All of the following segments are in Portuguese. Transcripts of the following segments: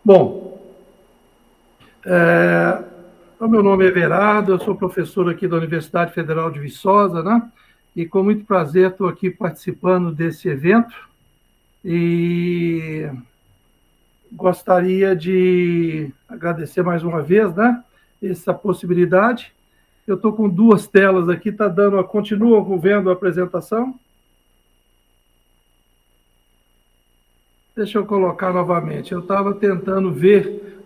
Bom, o meu nome é Everardo, eu sou professor aqui da Universidade Federal de Viçosa, né? E com muito prazer estou aqui participando desse evento e gostaria de agradecer mais uma vez, né? Essa possibilidade. Eu estou com duas telas aqui, está dando, continua vendo a apresentação? Deixa eu colocar novamente. Eu estava tentando ver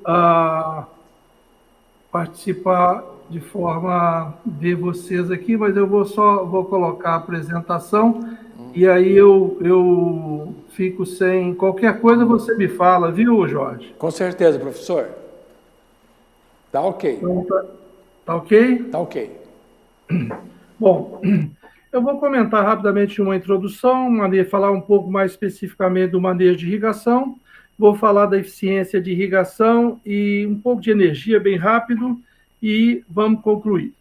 participar de forma ver vocês aqui, mas eu vou colocar a apresentação e aí eu fico sem qualquer coisa você me fala, viu, Jorge? Com certeza, professor. Tá ok. Então, tá ok? Tá ok. Bom, eu vou comentar rapidamente uma introdução, falar um pouco mais especificamente do manejo de irrigação, vou falar da eficiência de irrigação e um pouco de energia bem rápido e vamos concluir.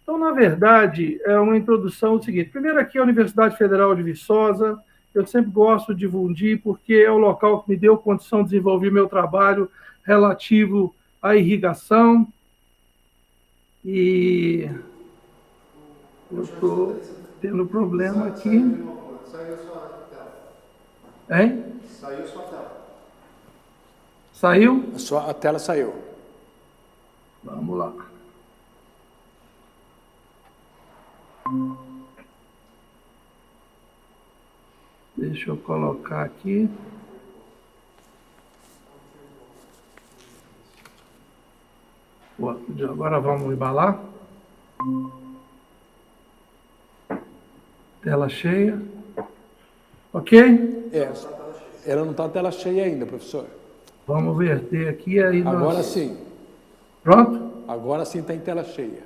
Então, na verdade, é uma introdução seguinte. Primeiro aqui a Universidade Federal de Viçosa, eu sempre gosto de difundir porque é o local que me deu condição de desenvolver meu trabalho relativo à irrigação e eu estou tendo problema aqui. Saiu sua tela. Hein? Saiu sua tela. Saiu? A tela saiu. Vamos lá. Deixa eu colocar aqui. Agora vamos embalar. Tela cheia. Ok? Ela não está a tela cheia ainda, professor. Vamos verter aqui. Aí Agora sim. Pronto? Agora sim está em tela cheia.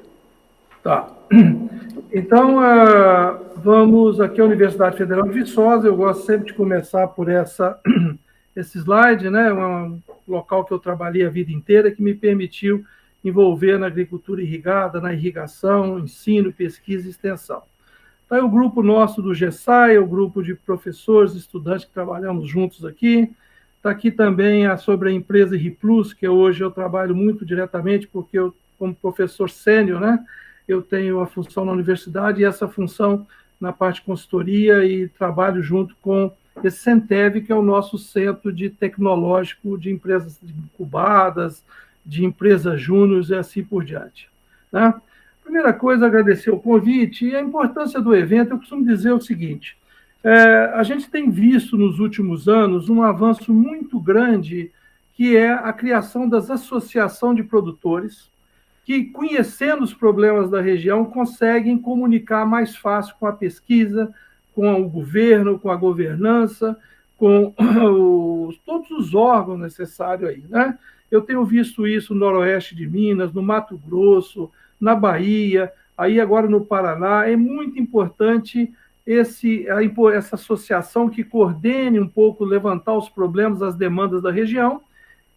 Tá. Então, vamos aqui à Universidade Federal de Viçosa. Eu gosto sempre de começar por esse slide, né? Um local que eu trabalhei a vida inteira, que me permitiu envolver na agricultura irrigada, na irrigação, ensino, pesquisa e extensão. Então, é o grupo nosso do GESAI, o grupo de professores, estudantes que trabalhamos juntos aqui. Está aqui também sobre a empresa RIPlus, que hoje eu trabalho muito diretamente, porque eu, como professor sênior, né, eu tenho a função na universidade e essa função na parte de consultoria e trabalho junto com esse Centev, que é o nosso centro de tecnológico de empresas incubadas, de empresas júniores e assim por diante. Né? Primeira coisa, agradecer o convite e a importância do evento. Eu costumo dizer o seguinte, a gente tem visto nos últimos anos um avanço muito grande, que é a criação das associações de produtores, que, conhecendo os problemas da região, conseguem comunicar mais fácil com a pesquisa, com o governo, com a governança, com todos os órgãos necessários aí, né? Eu tenho visto isso no noroeste de Minas, no Mato Grosso, na Bahia, aí agora no Paraná. É muito importante essa associação que coordene um pouco, levantar os problemas, as demandas da região,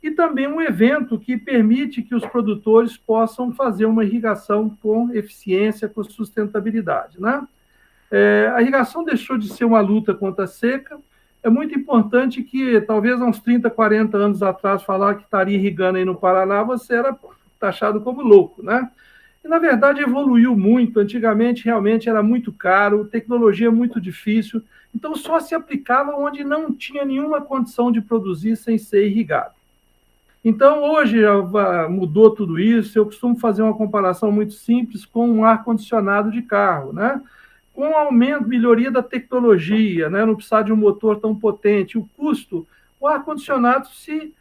e também um evento que permite que os produtores possam fazer uma irrigação com eficiência, com sustentabilidade, né? A irrigação deixou de ser uma luta contra a seca. É muito importante que, talvez há uns 30, 40 anos atrás, falar que estaria irrigando aí no Paraná, você era taxado como louco, né? E, na verdade, evoluiu muito. Antigamente, realmente, era muito caro, tecnologia muito difícil, então só se aplicava onde não tinha nenhuma condição de produzir sem ser irrigado. Então, hoje mudou tudo isso. Eu costumo fazer uma comparação muito simples com um ar-condicionado de carro, né? Com o aumento, melhoria da tecnologia, né? Não precisar de um motor tão potente, o custo, o ar-condicionado se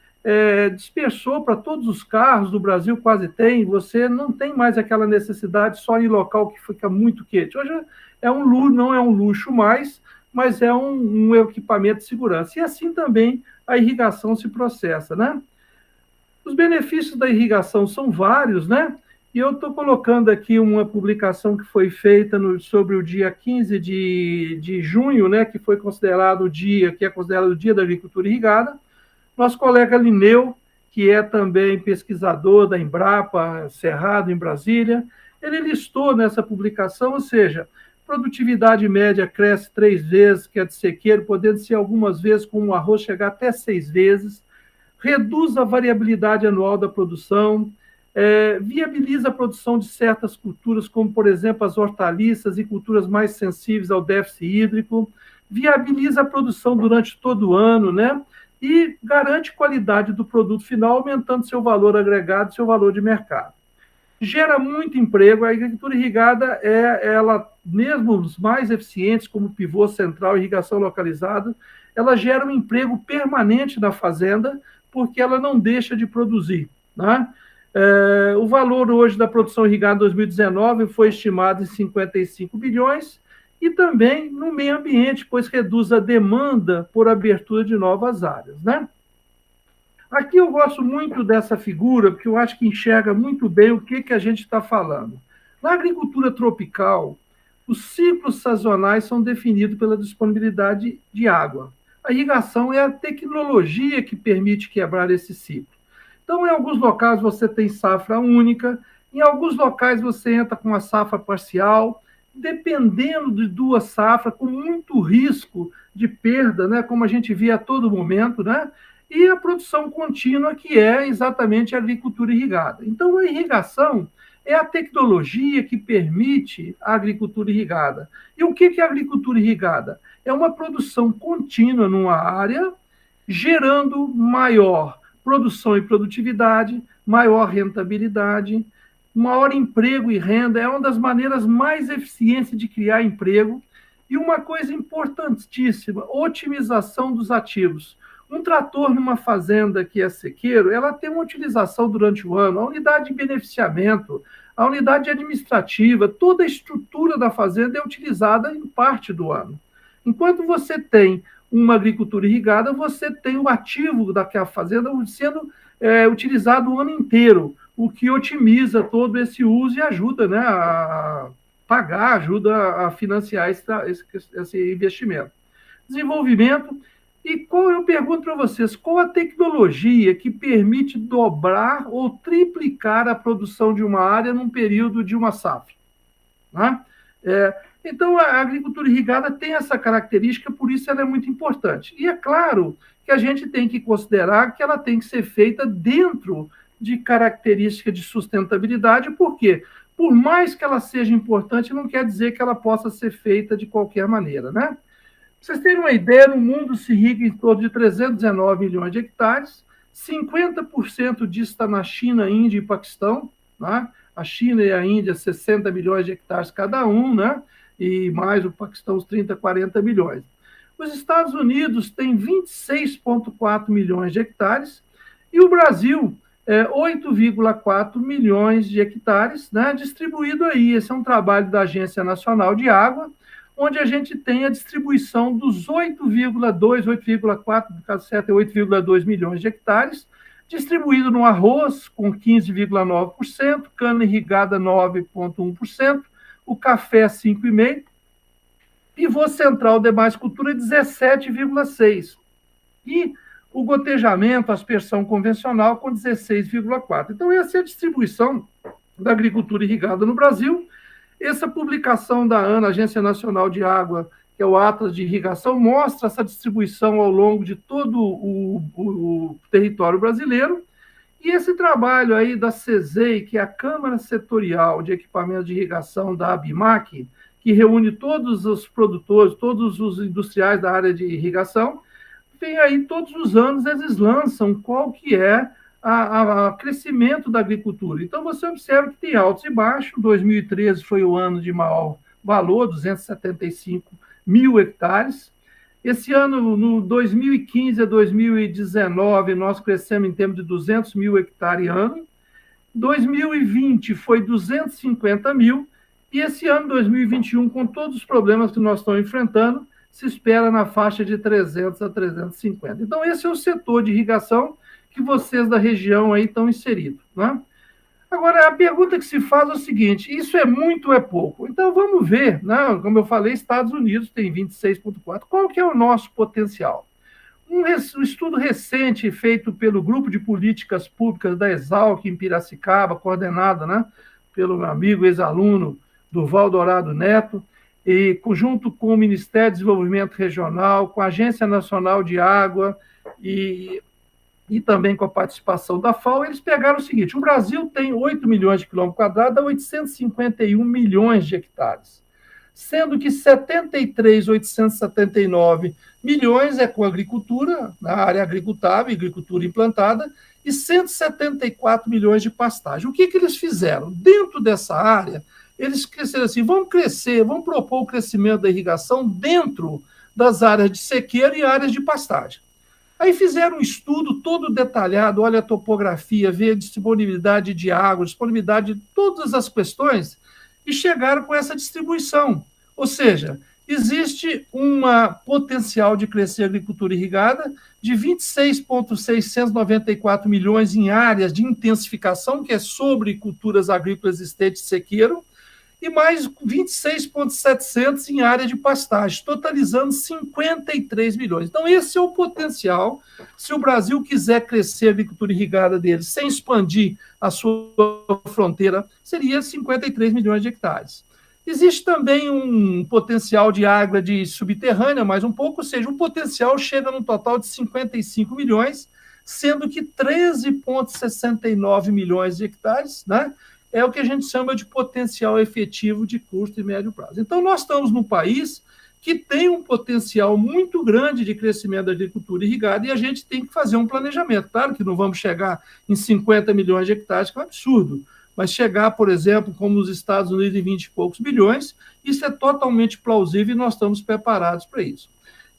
dispersou para todos os carros do Brasil, quase tem. Você não tem mais aquela necessidade só em local que fica muito quente. Hoje não é um luxo mais, mas é um equipamento de segurança. E assim também a irrigação se processa, né? Os benefícios da irrigação são vários, né? E eu estou colocando aqui uma publicação que foi feita sobre o dia 15 de junho, né, que foi considerado o dia da agricultura irrigada. Nosso colega Lineu, que é também pesquisador da Embrapa, Cerrado, em Brasília, ele listou nessa publicação, ou seja, produtividade média cresce 3 vezes, que é de sequeiro, podendo ser algumas vezes com o arroz chegar até 6 vezes, reduz a variabilidade anual da produção, viabiliza a produção de certas culturas, como, por exemplo, as hortaliças e culturas mais sensíveis ao déficit hídrico, viabiliza a produção durante todo o ano, né? E garante qualidade do produto final, aumentando seu valor agregado, seu valor de mercado. Gera muito emprego. A agricultura irrigada ela, mesmo os mais eficientes, como pivô central, irrigação localizada, ela gera um emprego permanente na fazenda, porque ela não deixa de produzir, né? O valor hoje da produção irrigada em 2019 foi estimado em 55 bilhões, e também no meio ambiente, pois reduz a demanda por abertura de novas áreas, né? Aqui eu gosto muito dessa figura, porque eu acho que enxerga muito bem o que a gente está falando. Na agricultura tropical, os ciclos sazonais são definidos pela disponibilidade de água. A irrigação é a tecnologia que permite quebrar esse ciclo. Então, em alguns locais você tem safra única, em alguns locais você entra com a safra parcial, dependendo de duas safras, com muito risco de perda, né, como a gente vê a todo momento, né? E a produção contínua, que é exatamente a agricultura irrigada. Então, a irrigação é a tecnologia que permite a agricultura irrigada. E o que é a agricultura irrigada? É uma produção contínua numa área, gerando maior produção e produtividade, maior rentabilidade, maior emprego e renda. É uma das maneiras mais eficientes de criar emprego. E uma coisa importantíssima, otimização dos ativos. Um trator numa fazenda que é sequeiro, ela tem uma utilização durante o ano, a unidade de beneficiamento, a unidade administrativa, toda a estrutura da fazenda é utilizada em parte do ano. Enquanto você tem uma agricultura irrigada, você tem o ativo daquela fazenda sendo utilizado o ano inteiro, o que otimiza todo esse uso e ajuda, né, a pagar, ajuda a financiar esse investimento. Desenvolvimento. E eu pergunto para vocês, qual a tecnologia que permite dobrar ou triplicar a produção de uma área num período de uma safra? Né? Então, a agricultura irrigada tem essa característica, por isso ela é muito importante. E é claro que a gente tem que considerar que ela tem que ser feita dentro de características de sustentabilidade, porque, por mais que ela seja importante, não quer dizer que ela possa ser feita de qualquer maneira, né? Pra vocês terem uma ideia, no mundo se irriga em torno de 319 milhões de hectares, 50% disso está na China, Índia e Paquistão, né? A China e a Índia, 60 milhões de hectares cada um, né? E mais o Paquistão, uns 30, 40 milhões. Os Estados Unidos têm 26,4 milhões de hectares e o Brasil, 8,4 milhões de hectares, né? Distribuído aí. Esse é um trabalho da Agência Nacional de Água, onde a gente tem a distribuição dos 8,4, no caso certo é 8,2 milhões de hectares, distribuído no arroz, com 15,9%, cana irrigada 9,1%, o café 5,5%, pivô central demais cultura 17,6%, e o gotejamento, a aspersão convencional com 16,4%. Então, essa é a distribuição da agricultura irrigada no Brasil. Essa publicação da ANA, Agência Nacional de Água, que é o Atlas de Irrigação, mostra essa distribuição ao longo de todo o território brasileiro. E esse trabalho aí da CESEI, que é a Câmara Setorial de Equipamentos de Irrigação da ABIMAQ, que reúne todos os produtores, todos os industriais da área de irrigação, vem aí todos os anos, eles lançam qual que é o crescimento da agricultura. Então, você observa que tem altos e baixos. 2013 foi o ano de maior valor, 275 mil hectares. Esse ano, no 2015 a 2019, nós crescemos em termos de 200 mil hectares ano. 2020 foi 250 mil. E esse ano, 2021, com todos os problemas que nós estamos enfrentando, se espera na faixa de 300 a 350. Então, esse é o setor de irrigação que vocês da região aí estão inseridos, né? Agora, a pergunta que se faz é o seguinte: isso é muito ou é pouco? Então, vamos ver, né? Como eu falei, Estados Unidos tem 26,4%. Qual que é o nosso potencial? Um estudo recente feito pelo Grupo de Políticas Públicas da Exalc, em Piracicaba, coordenado, né, pelo meu amigo ex-aluno Durval Dourado Neto, e junto com o Ministério do Desenvolvimento Regional, com a Agência Nacional de Água e e também com a participação da FAO, eles pegaram o seguinte: o Brasil tem 8 milhões de quilômetros quadrados, dá 851 milhões de hectares, sendo que 73.879 milhões é com agricultura, na área agricultável, agricultura implantada, e 174 milhões de pastagem. O que eles fizeram? Dentro dessa área, eles cresceram assim: vamos crescer, vamos propor o crescimento da irrigação dentro das áreas de sequeira e áreas de pastagem. Aí fizeram um estudo todo detalhado, olha a topografia, vê a disponibilidade de água, disponibilidade de todas as questões, e chegaram com essa distribuição. Ou seja, existe um potencial de crescer a agricultura irrigada de 26,694 milhões em áreas de intensificação, que é sobre culturas agrícolas existentes de sequeiro, e mais 26,700 em área de pastagem, totalizando 53 milhões. Então, esse é o potencial. Se o Brasil quiser crescer a agricultura irrigada dele sem expandir a sua fronteira, seria 53 milhões de hectares. Existe também um potencial de água de subterrânea, mais um pouco, ou seja, o potencial chega num total de 55 milhões, sendo que 13,69 milhões de hectares, né, é o que a gente chama de potencial efetivo de curto e médio prazo. Então, nós estamos num país que tem um potencial muito grande de crescimento da agricultura irrigada e a gente tem que fazer um planejamento. Claro que não vamos chegar em 50 milhões de hectares, que é um absurdo, mas chegar, por exemplo, como nos Estados Unidos, em 20 e poucos bilhões, isso é totalmente plausível e nós estamos preparados para isso.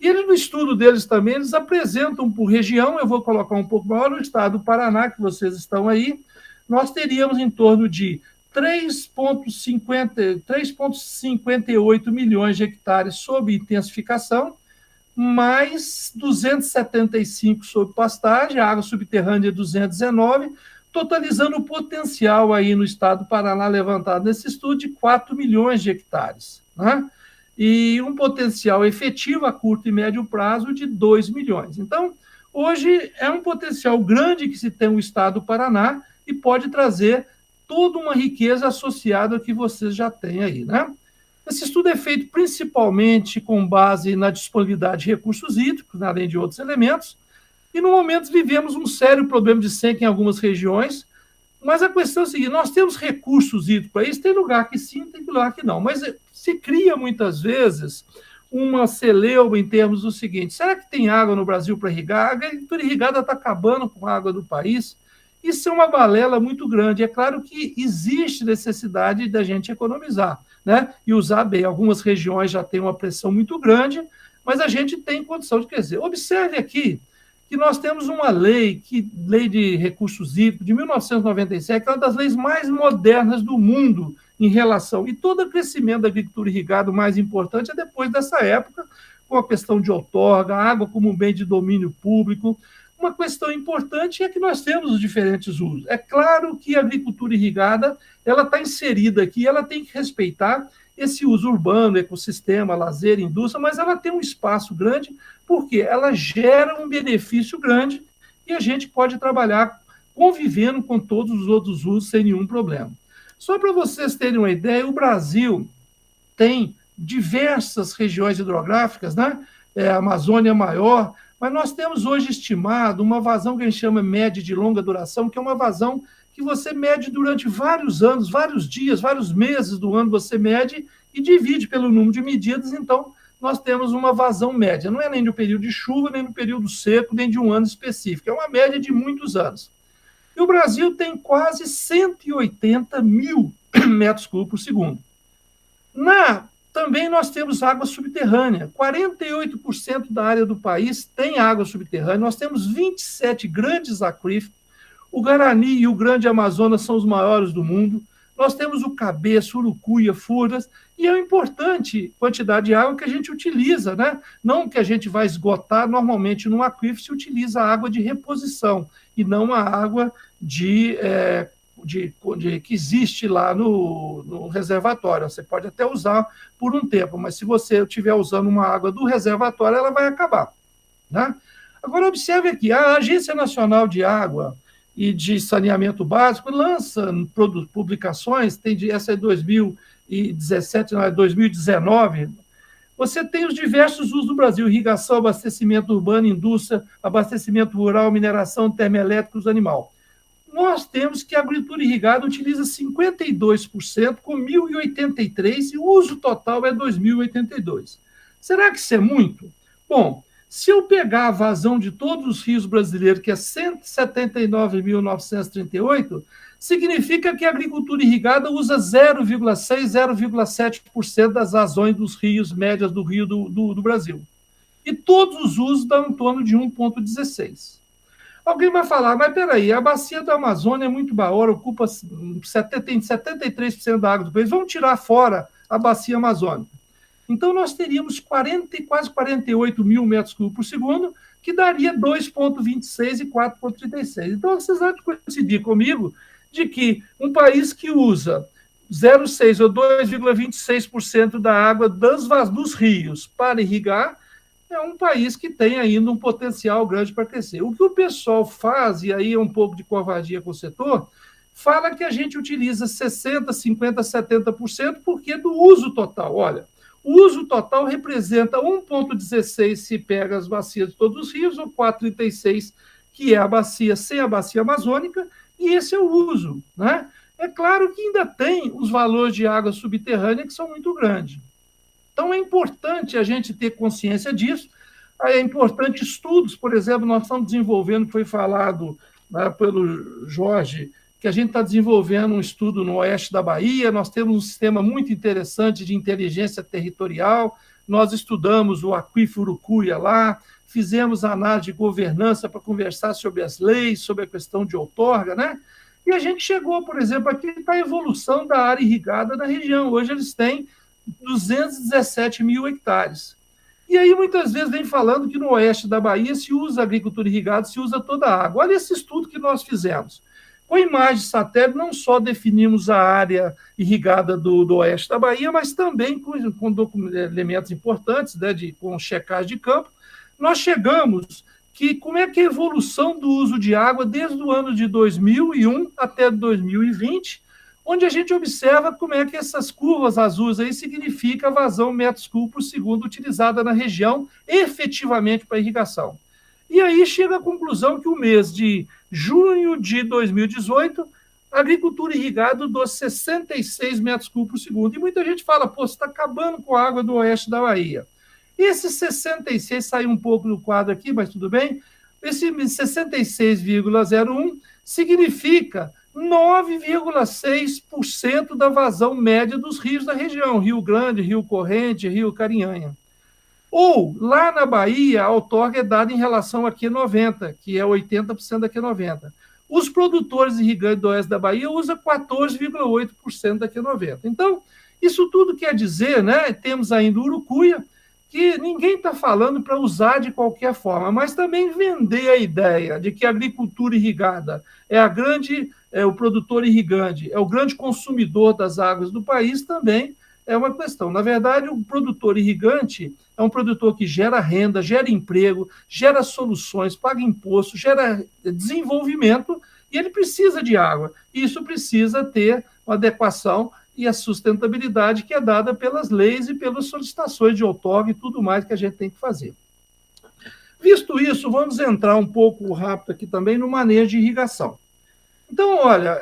E eles, no estudo deles também, eles apresentam por região, eu vou colocar um pouco maior, no estado do Paraná, que vocês estão aí, nós teríamos em torno de 3,58 milhões de hectares sob intensificação, mais 275 sob pastagem, a água subterrânea 219, totalizando o potencial aí no estado do Paraná levantado nesse estudo de 4 milhões de hectares, né? E um potencial efetivo a curto e médio prazo de 2 milhões. Então, hoje é um potencial grande que se tem o estado do Paraná e pode trazer toda uma riqueza associada ao que vocês já têm aí, né? Esse estudo é feito principalmente com base na disponibilidade de recursos hídricos, além de outros elementos, e no momento vivemos um sério problema de seca em algumas regiões, mas a questão é a seguinte: nós temos recursos hídricos para isso, tem lugar que sim, tem lugar que não, mas se cria muitas vezes uma celeuma em termos do seguinte: será que tem água no Brasil para irrigar? A agricultura irrigada está acabando com a água do país. Isso é uma balela muito grande. É claro que existe necessidade da gente economizar, né? E usar bem. Algumas regiões já têm uma pressão muito grande, mas a gente tem condição de crescer. Observe aqui que nós temos uma lei, Lei de Recursos Hídricos, de 1997, que é uma das leis mais modernas do mundo em relação. E todo o crescimento da agricultura irrigada, o mais importante, é depois dessa época, com a questão de outorga, a água como bem de domínio público. Uma questão importante é que nós temos os diferentes usos. É claro que a agricultura irrigada ela está inserida aqui, ela tem que respeitar esse uso urbano, ecossistema, lazer, indústria, mas ela tem um espaço grande porque ela gera um benefício grande e a gente pode trabalhar convivendo com todos os outros usos sem nenhum problema. Só para vocês terem uma ideia, o Brasil tem diversas regiões hidrográficas, né? A Amazônia é maior, mas nós temos hoje estimado uma vazão que a gente chama média de longa duração, que é uma vazão que você mede durante vários anos, vários dias, vários meses do ano, você mede e divide pelo número de medidas, então nós temos uma vazão média. Não é nem do período de chuva, nem do período seco, nem de um ano específico, é uma média de muitos anos. E o Brasil tem quase 180 mil metros cúbicos por segundo. Também nós temos água subterrânea. 48% da área do país tem água subterrânea. Nós temos 27 grandes aquíferos. O Guarani e o Grande Amazonas são os maiores do mundo. Nós temos o Cabeça, Urucuia, Furnas, e é uma importante quantidade de água que a gente utiliza, né? Não que a gente vai esgotar, normalmente no aquífero se utiliza a água de reposição, e não a água que existe lá no reservatório. Você pode até usar por um tempo, mas se você estiver usando uma água do reservatório, ela vai acabar, né? Agora, observe aqui, a Agência Nacional de Água e de Saneamento Básico lança publicações, essa é 2017, não é 2019, você tem os diversos usos do Brasil: irrigação, abastecimento urbano, indústria, abastecimento rural, mineração, termoelétricos, animal. Nós temos que a agricultura irrigada utiliza 52%, com 1.083, e o uso total é 2.082. Será que isso é muito? Bom, se eu pegar a vazão de todos os rios brasileiros, que é 179.938, significa que a agricultura irrigada usa 0,6%, 0,7% das vazões dos rios médias do rio do Brasil. E todos os usos dão em torno de 1,16%. Alguém vai falar, mas peraí, a bacia da Amazônia é muito maior, ocupa 73% da água do país, vamos tirar fora a bacia amazônica. Então, nós teríamos quase 48 mil metros cúbicos por segundo, que daria 2,26 e 4,36. Então, vocês vão coincidir comigo de que um país que usa 0,6 ou 2,26% da água dos rios para irrigar é um país que tem ainda um potencial grande para crescer. O que o pessoal faz, e aí é um pouco de covardia com o setor, fala que a gente utiliza 60%, 50%, 70% porque é do uso total. Olha, o uso total representa 1,16 se pega as bacias de todos os rios, ou 4,36, que é a bacia sem a bacia amazônica, e esse é o uso, né? É claro que ainda tem os valores de água subterrânea que são muito grandes. Então, é importante a gente ter consciência disso. É importante estudos, por exemplo, nós estamos desenvolvendo, foi falado, né, pelo Jorge, que a gente está desenvolvendo um estudo no oeste da Bahia, nós temos um sistema muito interessante de inteligência territorial, nós estudamos o aquífero Urucuia lá, fizemos análise de governança para conversar sobre as leis, sobre a questão de outorga, né? E a gente chegou, por exemplo, aqui está a evolução da área irrigada da região. Hoje eles têm 217 mil hectares. E aí, muitas vezes, vem falando que no oeste da Bahia se usa agricultura irrigada, se usa toda a água. Olha esse estudo que nós fizemos. Com imagem de satélite, não só definimos a área irrigada do oeste da Bahia, mas também com elementos importantes, né, com checagem de campo. Nós chegamos que como é que é a evolução do uso de água desde o ano de 2001 até 2020, onde a gente observa como é que essas curvas azuis aí significam a vazão metros cúbicos por segundo utilizada na região efetivamente para irrigação. E aí chega à conclusão que o mês de junho de 2018, a agricultura irrigada deu 66 metros cúbicos por segundo. E muita gente fala, pô, você está acabando com a água do oeste da Bahia. Esse 66 saiu um pouco do quadro aqui, mas tudo bem. Esse 66,01 significa 9,6% da vazão média dos rios da região, Rio Grande, Rio Corrente, Rio Carinhanha. Ou, lá na Bahia, a outorga é dada em relação a Q90, que é 80% da Q90. Os produtores irrigantes do oeste da Bahia usam 14,8% da Q90. Então, isso tudo quer dizer, né, temos ainda o Urucuia, que ninguém está falando para usar de qualquer forma, mas também vender a ideia de que a agricultura irrigada o produtor irrigante, é o grande consumidor das águas do país, também é uma questão. Na verdade, o produtor irrigante é um produtor que gera renda, gera emprego, gera soluções, paga imposto, gera desenvolvimento, e ele precisa de água. Isso precisa ter uma adequação e a sustentabilidade que é dada pelas leis e pelas solicitações de outorga e tudo mais que a gente tem que fazer. Visto isso, vamos entrar um pouco rápido aqui também no manejo de irrigação. Então, olha,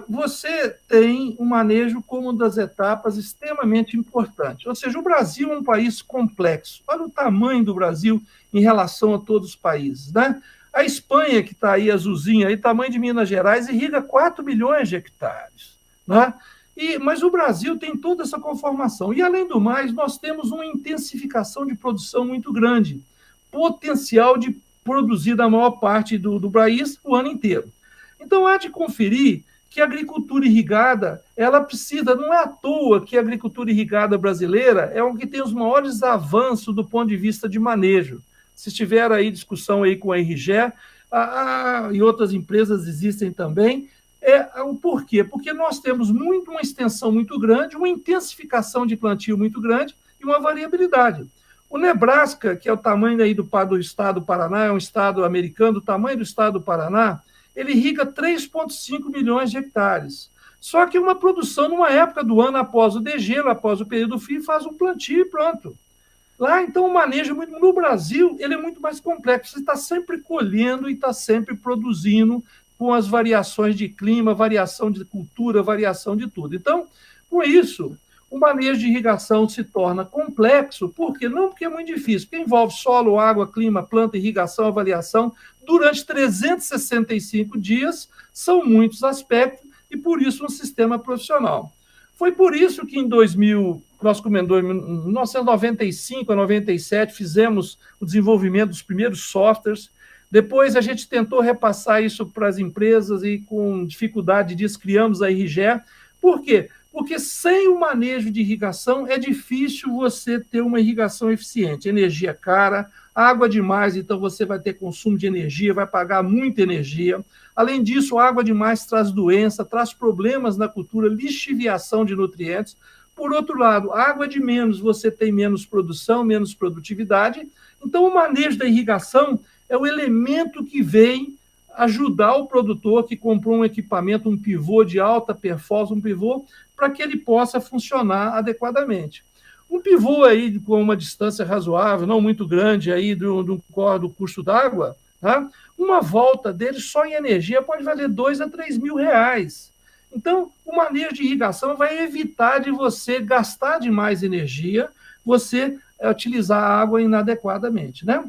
você tem um manejo como uma das etapas extremamente importante. Ou seja, o Brasil é um país complexo. Olha o tamanho do Brasil em relação a todos os países, né? A Espanha, que está aí azulzinha, aí, tamanho de Minas Gerais, irriga 4 milhões de hectares, né? Mas o Brasil tem toda essa conformação. E, além do mais, nós temos uma intensificação de produção muito grande, potencial de produzir da maior parte do país o ano inteiro. Então, há de conferir que a agricultura irrigada, ela precisa, não é à toa que a agricultura irrigada brasileira é o que tem os maiores avanços do ponto de vista de manejo. Se tiver aí discussão aí com a RGE, e outras empresas existem também, o porquê? Porque nós temos uma extensão muito grande, uma intensificação de plantio muito grande e uma variabilidade. O Nebraska, que é o tamanho aí do estado do Paraná, é um estado americano, o tamanho do estado do Paraná, ele irriga 3,5 milhões de hectares. Só que uma produção, numa época do ano, após o degelo, após o período frio, faz um plantio e pronto. Lá, então, o manejo no Brasil, ele é muito mais complexo. Você está sempre colhendo e está sempre produzindo com as variações de clima, variação de cultura, variação de tudo. Então, com isso, o manejo de irrigação se torna complexo, por quê? Não porque é muito difícil, porque envolve solo, água, clima, planta, irrigação, avaliação, durante 365 dias, são muitos aspectos, e por isso um sistema profissional. Foi por isso que em 2000, nós comendou, em 1995 a 97, fizemos o desenvolvimento dos primeiros softwares. Depois a gente tentou repassar isso para as empresas e com dificuldade disso criamos a RGE. Por quê? Porque sem o manejo de irrigação é difícil você ter uma irrigação eficiente. Energia cara, água demais, então você vai ter consumo de energia, vai pagar muita energia. Além disso, água demais traz doença, traz problemas na cultura, lixiviação de nutrientes. Por outro lado, água de menos, você tem menos produção, menos produtividade. Então, o manejo da irrigação é o elemento que vem ajudar o produtor que comprou um equipamento, um pivô de alta performance, um pivô, para que ele possa funcionar adequadamente. Um pivô aí com uma distância razoável, não muito grande aí do curso d'água, tá? Uma volta dele só em energia pode valer 2 a 3 mil reais. Então, o manejo de irrigação vai evitar de você gastar demais energia, você utilizar a água inadequadamente, né?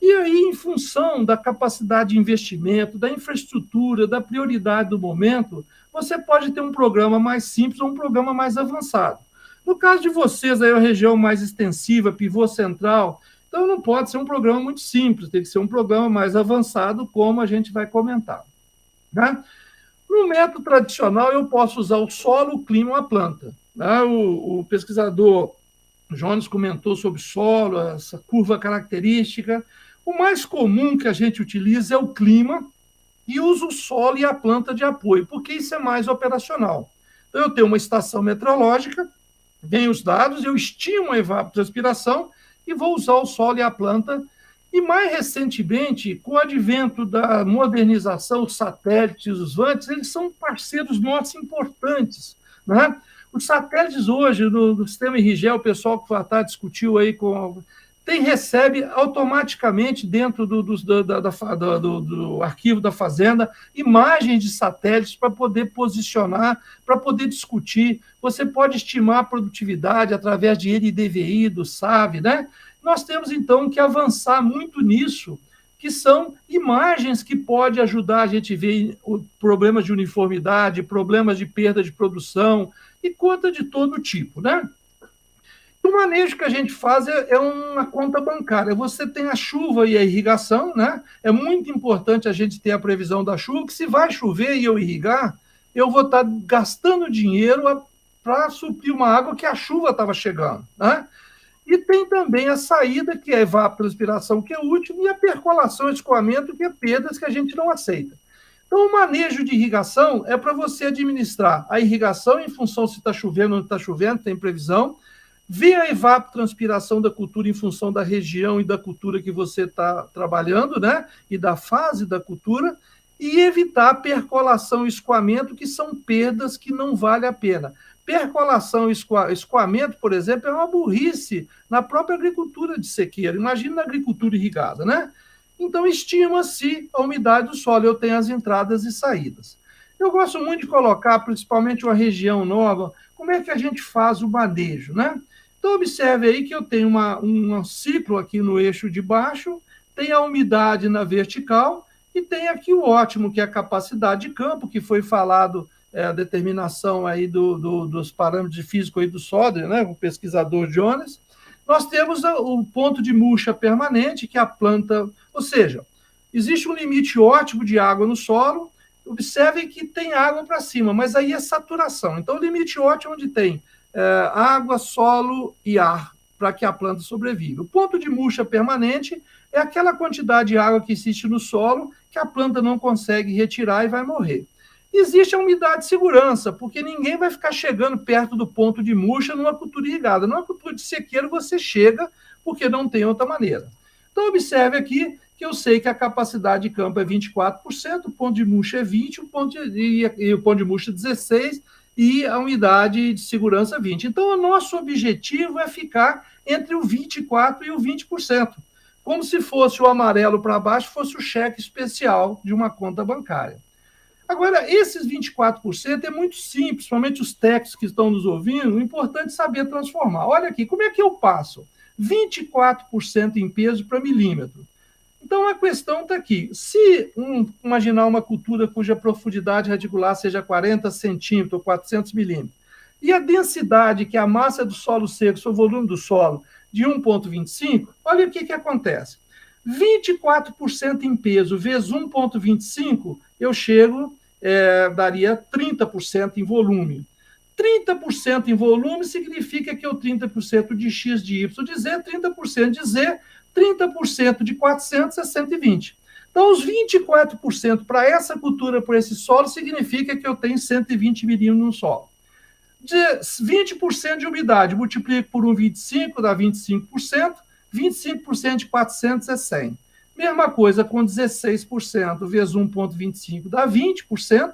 E aí, em função da capacidade de investimento, da infraestrutura, da prioridade do momento, você pode ter um programa mais simples ou um programa mais avançado. No caso de vocês, aí a região mais extensiva, pivô central, então não pode ser um programa muito simples, tem que ser um programa mais avançado, como a gente vai comentar. Né? No método tradicional, eu posso usar o solo, o clima ou a planta. Né? O pesquisador Jones comentou sobre solo, essa curva característica. O mais comum que a gente utiliza é o clima e usa o solo e a planta de apoio, porque isso é mais operacional. Então, eu tenho uma estação meteorológica, vem os dados, eu estimo a evapotranspiração e vou usar o solo e a planta. E mais recentemente, com o advento da modernização, os satélites, os VANTs, eles são parceiros nossos importantes. Né? Os satélites hoje, no sistema RGE, o pessoal que discutiu aí recebe automaticamente dentro do arquivo da Fazenda imagens de satélites para poder posicionar, para poder discutir. Você pode estimar a produtividade através de NDVI, do SAV, né? Nós temos, então, que avançar muito nisso, que são imagens que podem ajudar a gente a ver problemas de uniformidade, problemas de perda de produção e conta de todo tipo, né? O manejo que a gente faz é uma conta bancária. Você tem a chuva e a irrigação, né? É muito importante a gente ter a previsão da chuva, que se vai chover e eu irrigar, eu vou estar gastando dinheiro para suprir uma água que a chuva estava chegando, né? E tem também a saída, que é a evapotranspiração, que é o último, e a percolação e escoamento, que é perdas que a gente não aceita. Então, o manejo de irrigação é para você administrar a irrigação em função se está chovendo ou não está chovendo, tem previsão, ver a evapotranspiração da cultura em função da região e da cultura que você está trabalhando, né? E da fase da cultura, e evitar percolação e escoamento, que são perdas que não vale a pena. Percolação e escoamento, por exemplo, é uma burrice na própria agricultura de sequeira. Imagina na agricultura irrigada, né? Então, estima-se a umidade do solo, eu tenho as entradas e saídas. Eu gosto muito de colocar, principalmente uma região nova, como é que a gente faz o manejo, né? Então, observe aí que eu tenho um ciclo aqui no eixo de baixo, tem a umidade na vertical e tem aqui o ótimo, que é a capacidade de campo, que foi falado, a determinação aí dos parâmetros de físico aí do Soder, né, o pesquisador Jones. Nós temos o ponto de murcha permanente, que é a planta, ou seja, existe um limite ótimo de água no solo. Observe que tem água para cima, mas aí é saturação. Então, o limite ótimo onde tem água, solo e ar, para que a planta sobreviva. O ponto de murcha permanente é aquela quantidade de água que existe no solo que a planta não consegue retirar e vai morrer. Existe a umidade de segurança, porque ninguém vai ficar chegando perto do ponto de murcha numa cultura irrigada. Numa cultura de sequeiro você chega, porque não tem outra maneira. Então, observe aqui que eu sei que a capacidade de campo é 24%, o ponto de murcha é 20%, o ponto de murcha é 16%, e a unidade de segurança 20%. Então, o nosso objetivo é ficar entre o 24% e o 20%, como se fosse o amarelo para baixo, fosse o cheque especial de uma conta bancária. Agora, esses 24% é muito simples, principalmente os técnicos que estão nos ouvindo, o importante é saber transformar. Olha aqui, como é que eu passo 24% em peso para milímetro? Então, a questão está aqui. Se imaginar uma cultura cuja profundidade radicular seja 40 centímetros ou 400 milímetros, e a densidade, que é a massa do solo seco, o volume do solo, de 1,25, olha o que acontece. 24% em peso vezes 1,25, eu chego, daria 30% em volume. 30% em volume significa que é o 30% de X de Y de Z, 30% de Z, 30% de 400 é 120. Então, os 24% para essa cultura, por esse solo, significa que eu tenho 120 milímetros no solo. De 20% de umidade, multiplico por 1,25, dá 25%, 25% de 400 é 100. Mesma coisa com 16% vezes 1,25 dá 20%,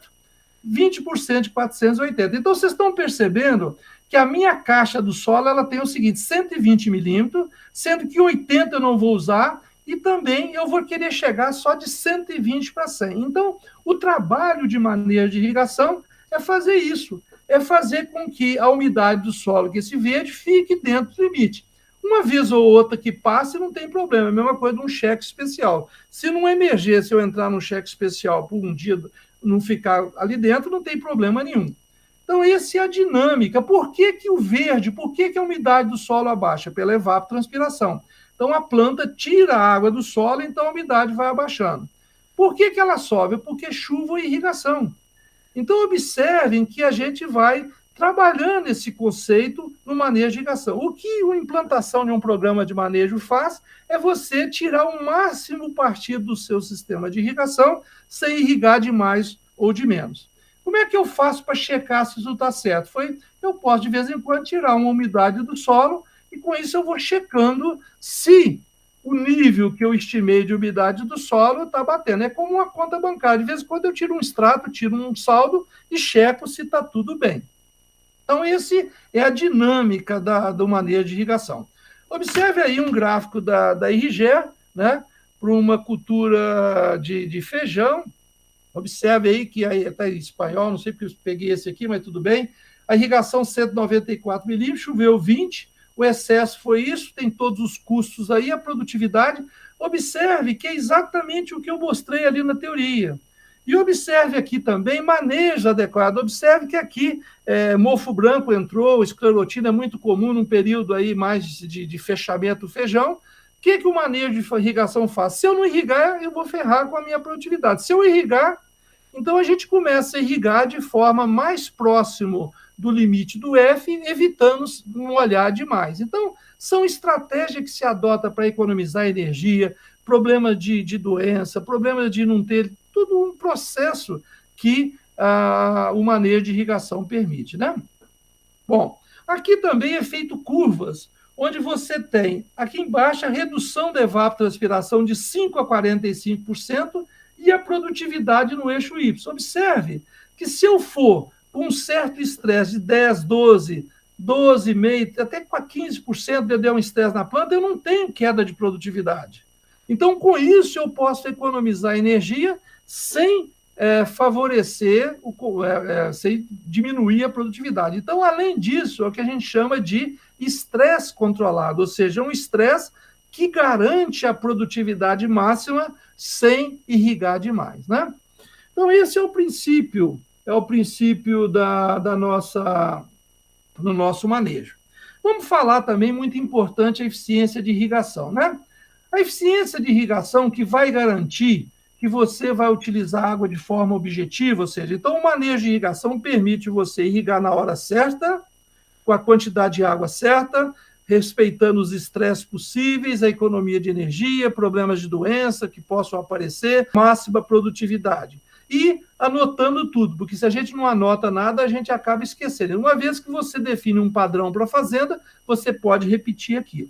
20% de 480. Então, vocês estão percebendo que a minha caixa do solo ela tem o seguinte, 120 milímetros, sendo que 80 eu não vou usar, e também eu vou querer chegar só de 120 para 100. Então, o trabalho de manejo de irrigação é fazer isso, é fazer com que a umidade do solo, que esse verde, fique dentro do limite. Uma vez ou outra que passe, não tem problema, é a mesma coisa de um cheque especial. Se numa emergência eu entrar num cheque especial por um dia, não ficar ali dentro, não tem problema nenhum. Então, essa é a dinâmica. Por que o verde, por que a umidade do solo abaixa? Pela evapotranspiração. Então, a planta tira a água do solo, então a umidade vai abaixando. Por que ela sobe? Porque chuva e irrigação. Então, observem que a gente vai trabalhando esse conceito no manejo de irrigação. O que a implantação de um programa de manejo faz é você tirar o máximo partido do seu sistema de irrigação sem irrigar de mais ou de menos. Como é que eu faço para checar se isso está certo? Eu posso, de vez em quando, tirar uma umidade do solo e, com isso, eu vou checando se o nível que eu estimei de umidade do solo está batendo. É como uma conta bancária. De vez em quando, eu tiro um extrato, tiro um saldo e checo se está tudo bem. Então, essa é a dinâmica do manejo de irrigação. Observe aí um gráfico da IRGE, né, para uma cultura de feijão. Observe aí que aí está em espanhol, não sei porque eu peguei esse aqui, mas tudo bem. A irrigação 194 milímetros, choveu 20, o excesso foi isso, tem todos os custos aí, a produtividade. Observe que é exatamente o que eu mostrei ali na teoria. E observe aqui também manejo adequado. Observe que aqui mofo branco entrou, esclerotina é muito comum num período aí mais de fechamento do feijão. O que o manejo de irrigação faz? Se eu não irrigar, eu vou ferrar com a minha produtividade. Se eu irrigar, então a gente começa a irrigar de forma mais próximo do limite do F, evitando molhar demais. Então, são estratégias que se adota para economizar energia, problemas de doença, problemas de não ter... Tudo um processo que o manejo de irrigação permite, né? Bom, aqui também é feito curvas, onde você tem, aqui embaixo, a redução da evapotranspiração de 5% a 45% e a produtividade no eixo Y. Observe que se eu for com um certo estresse de 10, 12, 12,5%, até 15% de der um estresse na planta, eu não tenho queda de produtividade. Então, com isso, eu posso economizar energia sem favorecer, sem diminuir a produtividade. Então, além disso, é o que a gente chama de estresse controlado, ou seja, um estresse que garante a produtividade máxima sem irrigar demais, né? Então, esse é o princípio do nosso manejo. Vamos falar também, muito importante, a eficiência de irrigação, né? A eficiência de irrigação que vai garantir que você vai utilizar a água de forma objetiva, ou seja, então o manejo de irrigação permite você irrigar na hora certa, com a quantidade de água certa, respeitando os estresses possíveis, a economia de energia, problemas de doença que possam aparecer, máxima produtividade. E anotando tudo, porque se a gente não anota nada, a gente acaba esquecendo. Uma vez que você define um padrão para a fazenda, você pode repetir aquilo.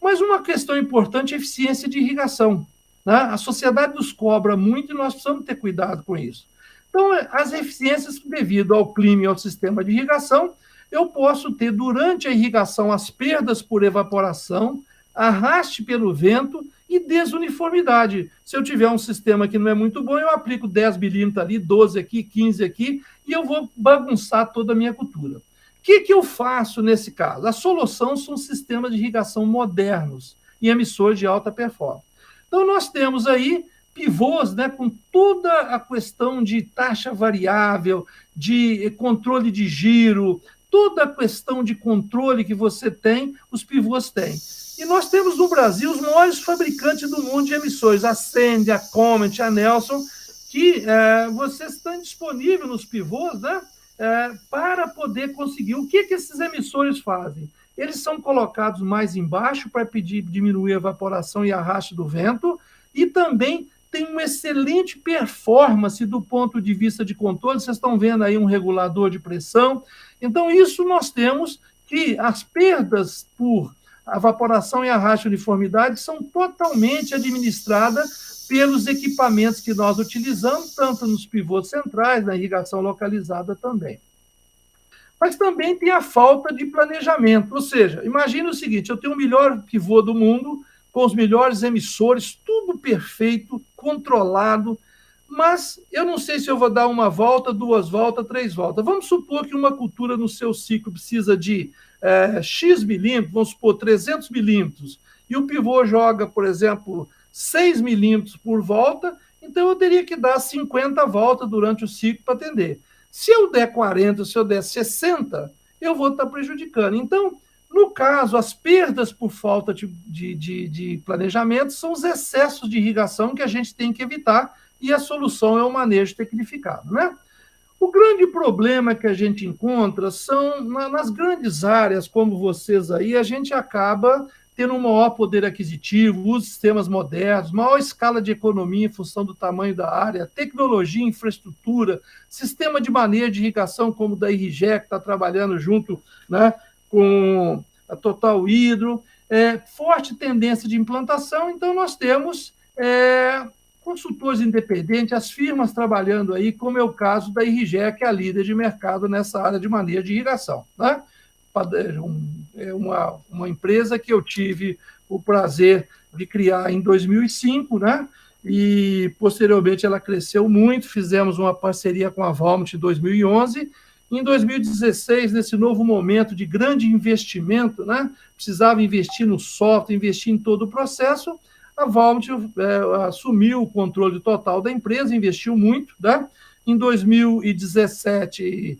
Mas uma questão importante é a eficiência de irrigação, né? A sociedade nos cobra muito e nós precisamos ter cuidado com isso. Então, as eficiências devido ao clima e ao sistema de irrigação, eu posso ter, durante a irrigação, as perdas por evaporação, arraste pelo vento e desuniformidade. Se eu tiver um sistema que não é muito bom, eu aplico 10 milímetros ali, 12 aqui, 15 aqui, e eu vou bagunçar toda a minha cultura. O que eu faço nesse caso? A solução são sistemas de irrigação modernos e emissores de alta performance. Então, nós temos aí pivôs, né, com toda a questão de taxa variável, de controle de giro, toda a questão de controle que você tem, os pivôs têm. E nós temos no Brasil os maiores fabricantes do mundo de emissores, a Sandy, a Comet, a Nelson, que vocês estão disponíveis nos pivôs, né, para poder conseguir. O que esses emissores fazem? Eles são colocados mais embaixo para diminuir a evaporação e arraste do vento, e também tem uma excelente performance do ponto de vista de controle. Vocês estão vendo aí um regulador de pressão. Então, isso nós temos que as perdas por evaporação e arraste uniformidade são totalmente administradas pelos equipamentos que nós utilizamos, tanto nos pivôs centrais, na irrigação localizada também. Mas também tem a falta de planejamento, ou seja, imagine o seguinte, eu tenho o melhor pivô do mundo, com os melhores emissores, tudo perfeito, controlado, mas eu não sei se eu vou dar uma volta, 2 voltas, 3 voltas. Vamos supor que uma cultura no seu ciclo precisa de X milímetros, vamos supor 300 milímetros, e o pivô joga, por exemplo, 6 milímetros por volta, então eu teria que dar 50 voltas durante o ciclo para atender. Se eu der 40, se eu der 60, eu vou estar prejudicando. Então, no caso, as perdas por falta de planejamento são os excessos de irrigação que a gente tem que evitar, e a solução é o manejo tecnificado, né? O grande problema que a gente encontra são nas grandes áreas, como vocês aí, a gente acaba tendo um maior poder aquisitivo, os sistemas modernos, maior escala de economia em função do tamanho da área, tecnologia, infraestrutura, sistema de manejo de irrigação, como o da IRGE, que está trabalhando junto, né, com a Total Hidro, forte tendência de implantação. Então, nós temos consultores independentes, as firmas trabalhando aí, como é o caso da IRGE, que é a líder de mercado nessa área de manejo de irrigação, né? É uma empresa que eu tive o prazer de criar em 2005, né? E, posteriormente, ela cresceu muito, fizemos uma parceria com a Valmet em 2011. Em 2016, nesse novo momento de grande investimento, né? Precisava investir no software, investir em todo o processo, a Valmet assumiu o controle total da empresa, investiu muito, né? Em 2017,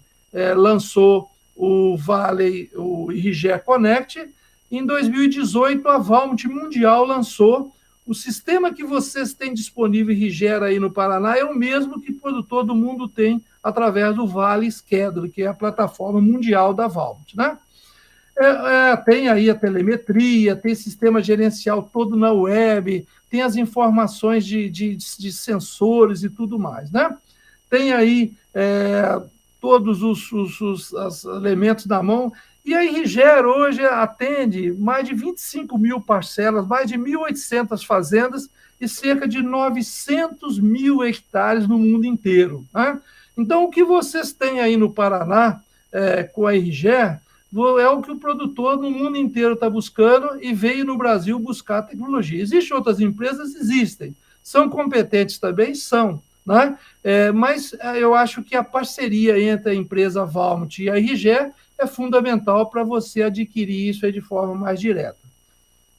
lançou o Valley, o IRGE Connect. Em 2018, a Valmet Mundial lançou o sistema que vocês têm disponível em IRGE aí no Paraná, é o mesmo que o produtor do mundo tem através do Valley Schedule, que é a plataforma mundial da Valmet, né? Tem aí a telemetria, tem sistema gerencial todo na web, tem as informações de sensores e tudo mais, né? Tem aí todos os elementos na mão, e a IRGE hoje atende mais de 25 mil parcelas, mais de 1.800 fazendas e cerca de 900 mil hectares no mundo inteiro, né? Então, o que vocês têm aí no Paraná com a IRGE é o que o produtor no mundo inteiro está buscando e veio no Brasil buscar tecnologia. Existem outras empresas? Existem. São competentes também? São, né? Mas eu acho que a parceria entre a empresa Valmet e a IRGE é fundamental para você adquirir isso aí de forma mais direta.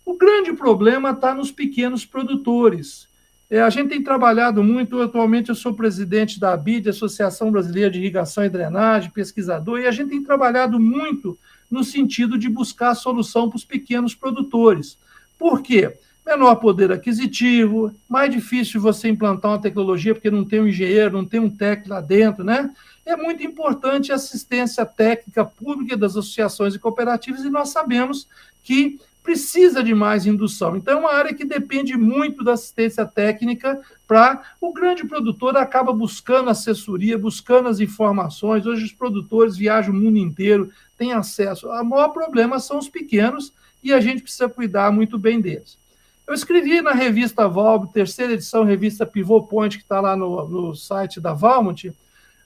O grande problema está nos pequenos produtores. A gente tem trabalhado muito, atualmente eu sou presidente da ABID, Associação Brasileira de Irrigação e Drenagem, pesquisador, e a gente tem trabalhado muito no sentido de buscar a solução para os pequenos produtores. Por quê? Menor poder aquisitivo, mais difícil você implantar uma tecnologia porque não tem um engenheiro, não tem um técnico lá dentro, né? É muito importante a assistência técnica pública das associações e cooperativas, e nós sabemos que precisa de mais indução. Então, é uma área que depende muito da assistência técnica para o grande produtor acaba buscando assessoria, buscando as informações. Hoje os produtores viajam o mundo inteiro, têm acesso. O maior problema são os pequenos e a gente precisa cuidar muito bem deles. Eu escrevi na revista Valmet, terceira edição, revista Pivot Point, que está lá no site da Valmet,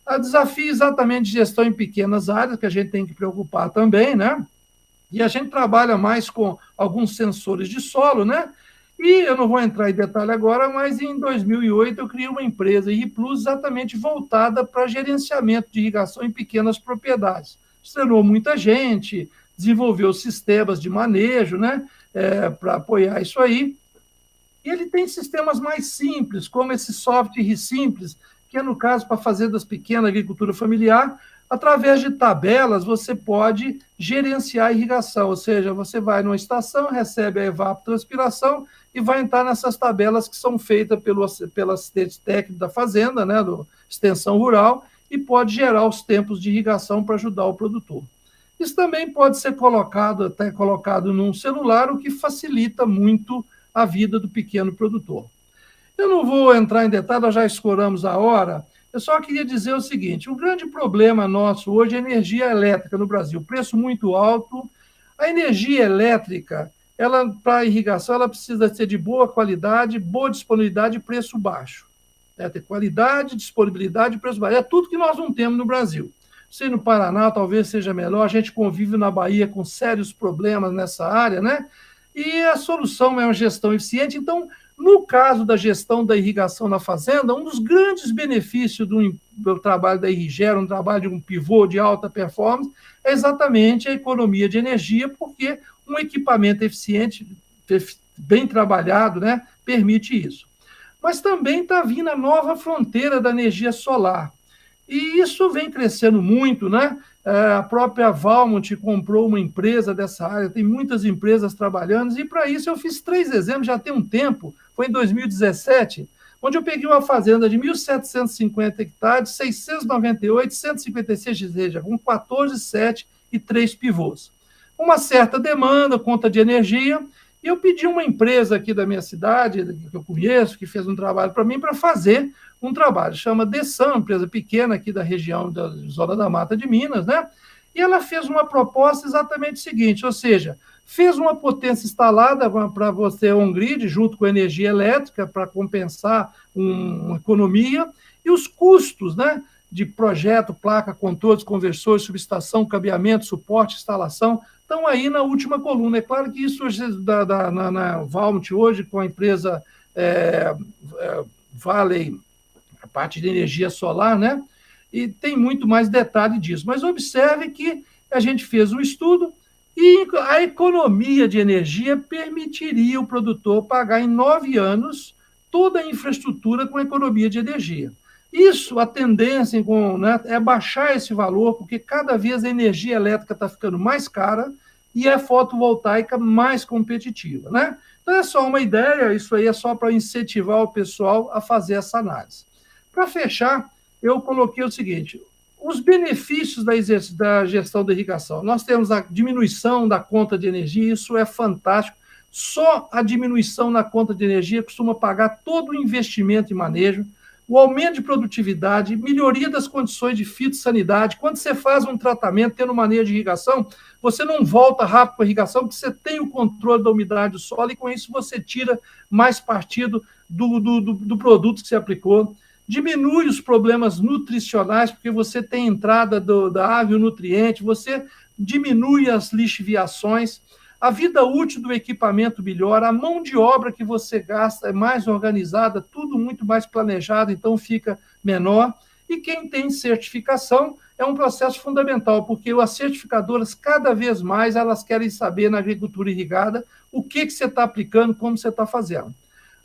A desafio exatamente de gestão em pequenas áreas, que a gente tem que preocupar também, né? E a gente trabalha mais com alguns sensores de solo, né? E eu não vou entrar em detalhe agora, mas em 2008 eu criei uma empresa, IRIPlus, exatamente voltada para gerenciamento de irrigação em pequenas propriedades. Treinou muita gente, desenvolveu sistemas de manejo, né? Para apoiar isso aí. E ele tem sistemas mais simples, como esse software simples, que é, no caso, para fazendas pequenas, agricultura familiar. Através de tabelas, você pode gerenciar a irrigação, ou seja, você vai numa estação, recebe a evapotranspiração e vai entrar nessas tabelas que são feitas pelo assistente técnico da fazenda, né, do extensão rural, e pode gerar os tempos de irrigação para ajudar o produtor. Isso também pode ser colocado num celular, o que facilita muito a vida do pequeno produtor. Eu não vou entrar em detalhe, nós já escoramos a hora. Eu só queria dizer o seguinte: o grande problema nosso hoje é a energia elétrica no Brasil, preço muito alto. A energia elétrica, ela, para irrigação, ela precisa ser de boa qualidade, boa disponibilidade e preço baixo. Ter qualidade, disponibilidade e preço baixo. É tudo que nós não temos no Brasil. Se no Paraná talvez seja melhor, a gente convive na Bahia com sérios problemas nessa área, né? E a solução é uma gestão eficiente. Então, no caso da gestão da irrigação na fazenda, um dos grandes benefícios do trabalho da Irrigera, um trabalho de um pivô de alta performance, é exatamente a economia de energia, porque um equipamento eficiente, bem trabalhado, né, permite isso. Mas também está vindo a nova fronteira da energia solar. E isso vem crescendo muito, né? A própria Valmont comprou uma empresa dessa área, tem muitas empresas trabalhando, e para isso eu fiz 3 exemplos, já tem um tempo, foi em 2017, onde eu peguei uma fazenda de 1.750 hectares, 698, 156 de com 14, 7 e 3 pivôs. Uma certa demanda, conta de energia, e eu pedi uma empresa aqui da minha cidade, que eu conheço, que fez um trabalho para mim, para fazer um trabalho. Chama Dessan, empresa pequena aqui da região da Zona da Mata de Minas, né? E ela fez uma proposta exatamente o seguinte, ou seja, fez uma potência instalada para você on-grid, junto com a energia elétrica, para compensar uma economia, e os custos, né, de projeto, placa, controles, conversores, subestação, cabeamento, suporte, instalação, estão aí na última coluna. É claro que isso hoje, na Valmont hoje, com a empresa Valley, a parte de energia solar, né? E tem muito mais detalhe disso. Mas observe que a gente fez um estudo e a economia de energia permitiria o produtor pagar em 9 anos toda a infraestrutura com economia de energia. Isso, a tendência né, é baixar esse valor, porque cada vez a energia elétrica está ficando mais cara e a fotovoltaica mais competitiva, né? Então é só uma ideia, isso aí é só para incentivar o pessoal a fazer essa análise. Para fechar, eu coloquei o seguinte: os benefícios da gestão da irrigação. Nós temos a diminuição da conta de energia, isso é fantástico. Só a diminuição na conta de energia costuma pagar todo o investimento em manejo, o aumento de produtividade, melhoria das condições de fitossanidade. Quando você faz um tratamento tendo manejo de irrigação, você não volta rápido para a irrigação, porque você tem o controle da umidade do solo e com isso você tira mais partido do produto que você aplicou. Diminui os problemas nutricionais, porque você tem entrada da ave, o nutriente, você diminui as lixiviações, a vida útil do equipamento melhora, a mão de obra que você gasta é mais organizada, tudo muito mais planejado, então fica menor. E quem tem certificação é um processo fundamental, porque as certificadoras, cada vez mais, elas querem saber na agricultura irrigada o que você está aplicando, como você está fazendo.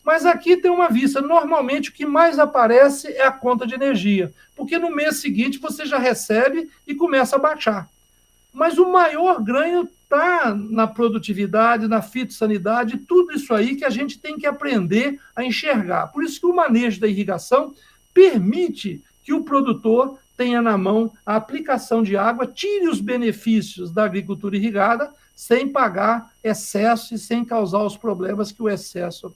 Mas aqui tem uma vista, normalmente o que mais aparece é a conta de energia, porque no mês seguinte você já recebe e começa a baixar. Mas o maior ganho está na produtividade, na fitossanidade, tudo isso aí que a gente tem que aprender a enxergar. Por isso que o manejo da irrigação permite que o produtor tenha na mão a aplicação de água, tire os benefícios da agricultura irrigada, sem pagar excesso e sem causar os problemas que o excesso